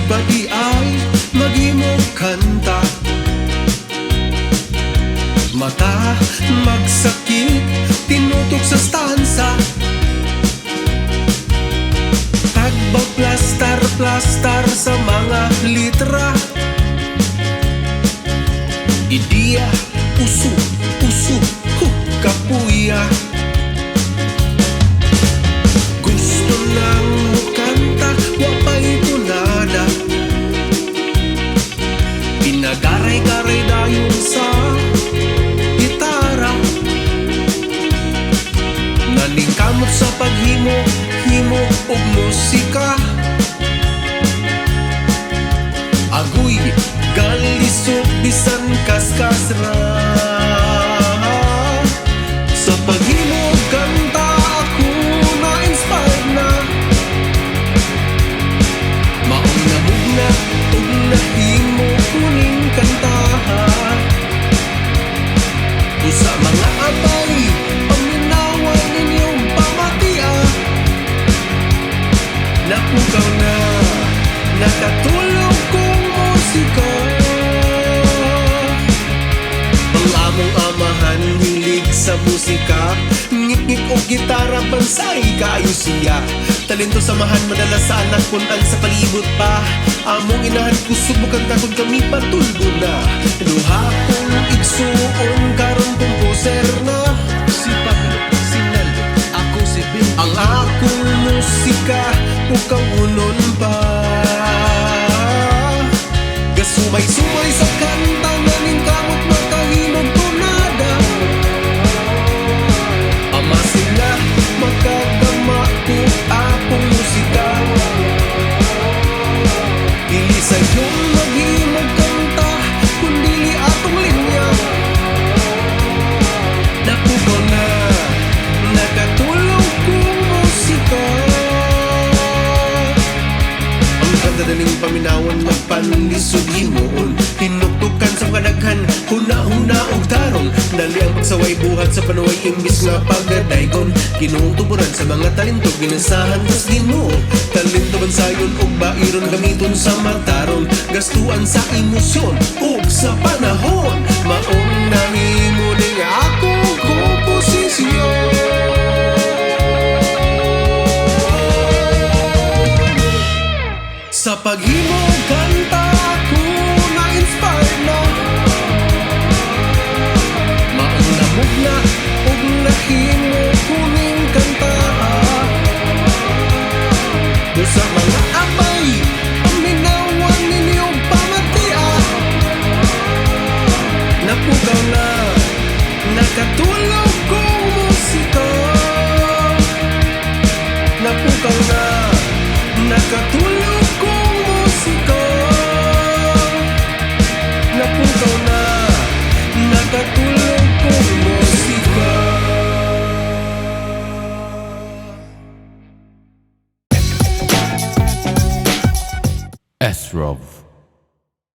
pa di ay maghimong kanta. Mata magsakit, tinutok sa stansa. Tagbaplastar-plastar sa mga litra. Ideya, uso, kapuya. Gusto nang kanta, wapay tunada. Pinagaray-garay dayon sa gitara. Naningkamot sa paghimo og musika. Agoy, galisod, bisan kaskas ra. Sa paghimo og kanta ako na-inspired na. Maong namugna og nahimo kuning kantahan. Usa mga abay, paminawan ninyong pamatia. Napukaw na, nakatulog kong musika. Ang among amahan hilig sa musika. Ngit-ngit o gitara, bansay kayo siya. Talento samahan madalas sa anak kun ang sa palibot pa. Among inahan kusog mo kanta kung kami patulbo na. Duha kong igsuon karon komposer na. Si Pablo, si Naldo, ako si Bill. Ang akong musika ukawunon pa. Gasumay-sumay sa kanta, naningkamot makahimog tunada. Ama sila makagama ko akong musika. Dili sa iyong maghimog kanta, kundili atong linya. Napukaw na, nakatulog kong musika. Ang kanta daling paminawan, magpanlisod himoon. Tinuktukan sa kadaghan, huna-huna og tarong. Dali ang pagsaway buhat sa panuway, imbis nga pagdadaygon. Kinutuburan sa mga talento, ginasahan tas Ginoo. Talento bansayon og bairon, gamiton sa matarong. Gastuan sa emosyon ug sa panahon. Maong nahimo ning akong komposisyon. Sa paghimo og kanta ako na-inspired na. Maong namugna og nahimo kuning kanta. Sa mga abay, paminawan ninyong pamatia. Napukaw na, nakatulog kong musika. Napukaw na, nakatulog kong musika. Napukaw na, nakatulog kong musika. Esrov.